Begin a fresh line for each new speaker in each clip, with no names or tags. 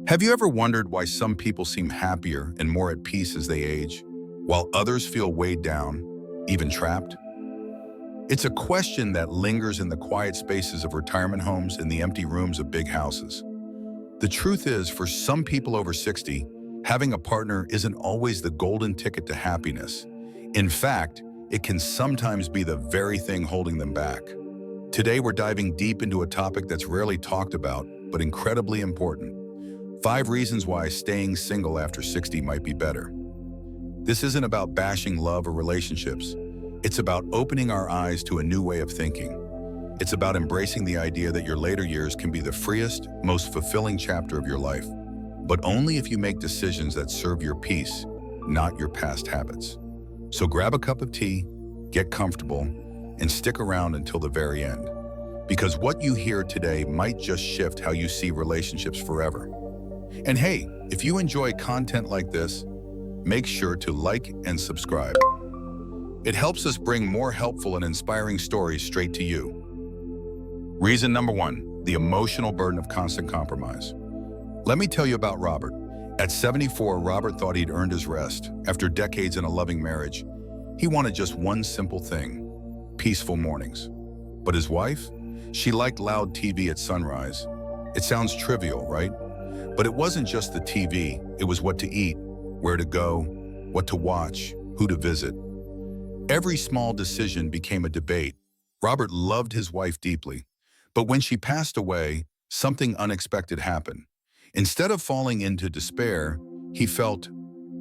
Have you ever wondered why some people seem happier and more at peace as they age, while others feel weighed down, even trapped? It's a question that lingers in the quiet spaces of retirement homes and the empty rooms of big houses. The truth is, for some people over 60, having a partner isn't always the golden ticket to happiness. In fact, it can sometimes be the very thing holding them back. Today, we're diving deep into a topic that's rarely talked about, but incredibly important. 5 reasons why staying single after 60 might be better. This isn't about bashing love or relationships. It's about opening our eyes to a new way of thinking. It's about embracing the idea that your later years can be the freest, most fulfilling chapter of your life, but only if you make decisions that serve your peace, not your past habits. So grab a cup of tea, get comfortable, and stick around until the very end. Because what you hear today might just shift how you see relationships forever. And hey, if you enjoy content like this, make sure to like and subscribe. It helps us bring more helpful and inspiring stories straight to you. Reason number 1, the emotional burden of constant compromise. Let me tell you about Robert. At 74, Robert thought he'd earned his rest. After decades in a loving marriage, he wanted just one simple thing: peaceful mornings. But his wife? She liked loud TV at sunrise. It sounds trivial, right? But it wasn't just the TV, it was what to eat, where to go, what to watch, who to visit. Every small decision became a debate. Robert loved his wife deeply, but when she passed away, something unexpected happened. Instead of falling into despair, he felt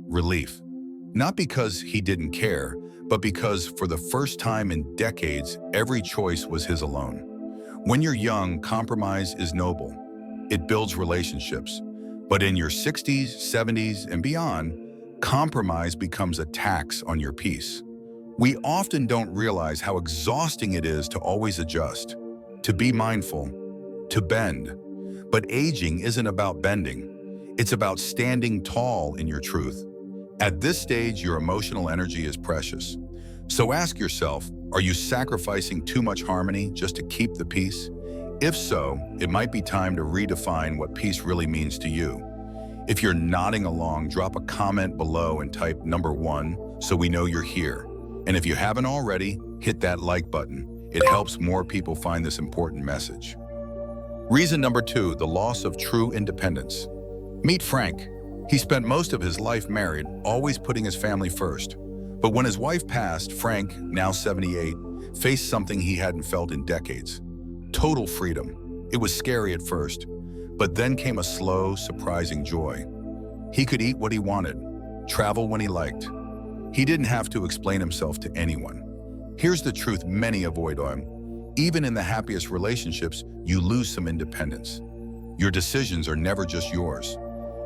relief. Not because he didn't care, but because for the first time in decades, every choice was his alone. When you're young, compromise is noble. It builds relationships. But in your 60s, 70s, and beyond, compromise becomes a tax on your peace. We often don't realize how exhausting it is to always adjust, to be mindful, to bend. But aging isn't about bending. It's about standing tall in your truth. At this stage, your emotional energy is precious. So ask yourself, are you sacrificing too much harmony just to keep the peace? If so, it might be time to redefine what peace really means to you. If you're nodding along, drop a comment below and type number 1 so we know you're here. And if you haven't already, hit that like button. It helps more people find this important message. Reason number 2, the loss of true independence. Meet Frank. He spent most of his life married, always putting his family first. But when his wife passed, Frank, now 78, faced something he hadn't felt in decades. Total freedom. It was scary at first, but then came a slow, surprising joy. He could eat what he wanted, travel when he liked. He didn't have to explain himself to anyone. Here's the truth many avoid on. Even in the happiest relationships, you lose some independence. Your decisions are never just yours.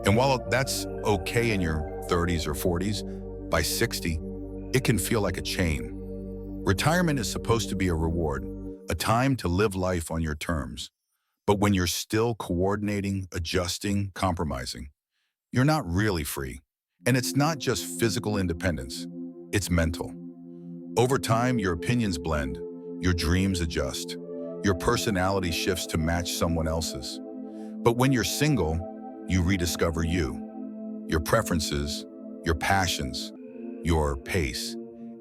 And while that's okay in your 30s or 40s, by 60, it can feel like a chain. Retirement is supposed to be a reward, a time to live life on your terms. But when you're still coordinating, adjusting, compromising, you're not really free. And it's not just physical independence, it's mental. Over time, your opinions blend, your dreams adjust, your personality shifts to match someone else's. But when you're single, you rediscover you, your preferences, your passions, your pace.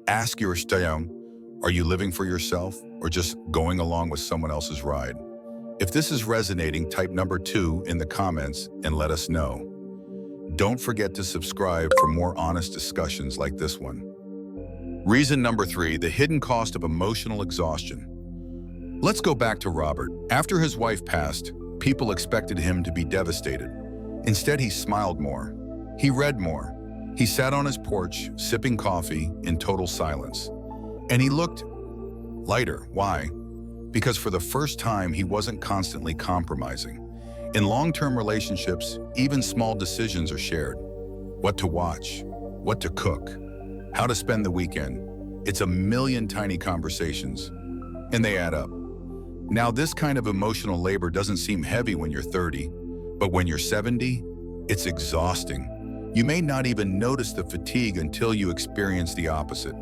Ask yourself, are you living for yourself or just going along with someone else's ride? If this is resonating, type number 2 in the comments and let us know. Don't forget to subscribe for more honest discussions like this one. Reason number 3, the hidden cost of emotional exhaustion. Let's go back to Robert. After his wife passed, people expected him to be devastated. Instead, he smiled more. He read more. He sat on his porch, sipping coffee in total silence. And he looked lighter. Why? Because for the first time, he wasn't constantly compromising. In long-term relationships, even small decisions are shared. What to watch, what to cook, how to spend the weekend. It's a million tiny conversations, and they add up. Now, this kind of emotional labor doesn't seem heavy when you're 30, but when you're 70, it's exhausting. You may not even notice the fatigue until you experience the opposite.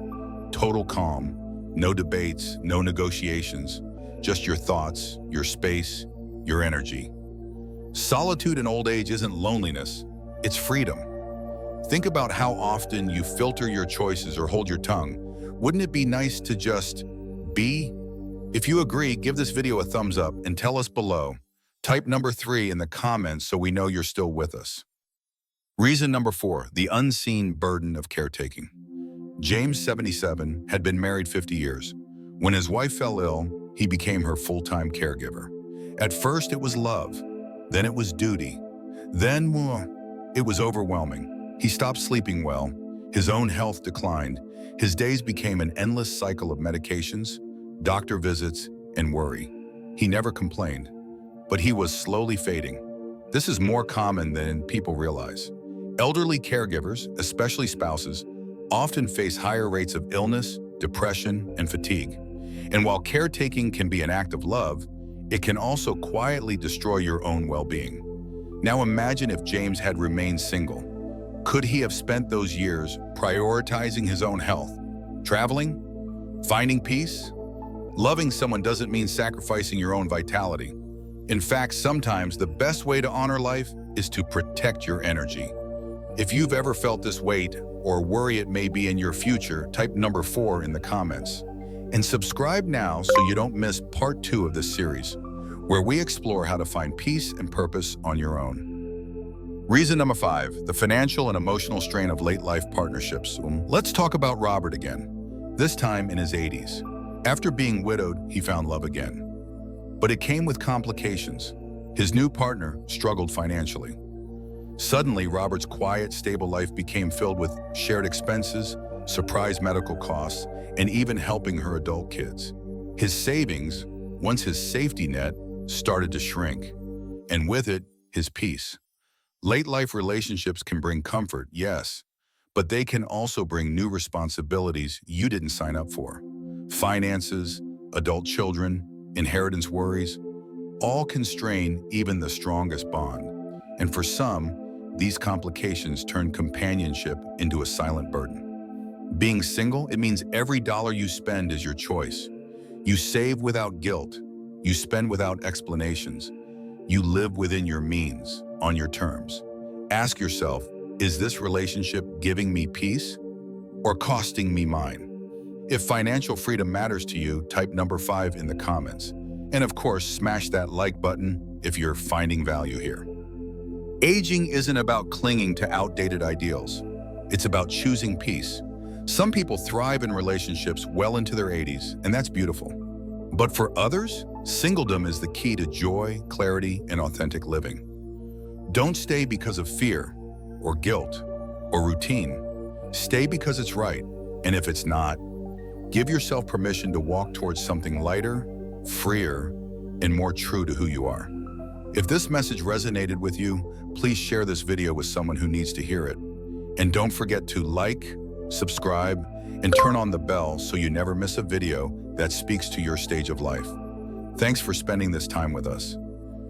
Total calm, no debates, no negotiations, just your thoughts, your space, your energy. Solitude in old age isn't loneliness, it's freedom. Think about how often you filter your choices or hold your tongue. Wouldn't it be nice to just be? If you agree, give this video a thumbs up and tell us below. Type number 3 in the comments so we know you're still with us. Reason number 4, the unseen burden of caretaking. James, 77, had been married 50 years. When his wife fell ill, he became her full-time caregiver. At first, it was love. Then it was duty. Then, it was overwhelming. He stopped sleeping well. His own health declined. His days became an endless cycle of medications, doctor visits, and worry. He never complained, but he was slowly fading. This is more common than people realize. Elderly caregivers, especially spouses, often face higher rates of illness, depression, and fatigue. And while caretaking can be an act of love, it can also quietly destroy your own well-being. Now imagine if James had remained single. Could he have spent those years prioritizing his own health, traveling, finding peace? Loving someone doesn't mean sacrificing your own vitality. In fact, sometimes the best way to honor life is to protect your energy. If you've ever felt this weight or worry it may be in your future, type number 4 in the comments. And subscribe now so you don't miss part 2 of this series, where we explore how to find peace and purpose on your own. Reason number 5, the financial and emotional strain of late-life partnerships. Let's talk about Robert again, this time in his 80s. After being widowed, he found love again. But it came with complications. His new partner struggled financially. Suddenly, Robert's quiet, stable life became filled with shared expenses, surprise medical costs, and even helping her adult kids. His savings, once his safety net, started to shrink, and with it, his peace. Late-life relationships can bring comfort, yes, but they can also bring new responsibilities you didn't sign up for. Finances, adult children, inheritance worries, all can strain even the strongest bond. And for some, these complications turn companionship into a silent burden. Being single, it means every dollar you spend is your choice. You save without guilt. You spend without explanations. You live within your means, on your terms. Ask yourself, is this relationship giving me peace or costing me mine? If financial freedom matters to you, type number 5 in the comments. And of course, smash that like button if you're finding value here. Aging isn't about clinging to outdated ideals. It's about choosing peace. Some people thrive in relationships well into their 80s, and that's beautiful. But for others, singledom is the key to joy, clarity, and authentic living. Don't stay because of fear, or guilt, or routine. Stay because it's right, and if it's not, give yourself permission to walk towards something lighter, freer, and more true to who you are. If this message resonated with you, please share this video with someone who needs to hear it. And don't forget to like, subscribe, and turn on the bell so you never miss a video that speaks to your stage of life. Thanks for spending this time with us.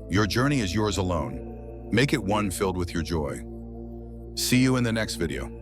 Your journey is yours alone. Make it one filled with your joy. See you in the next video.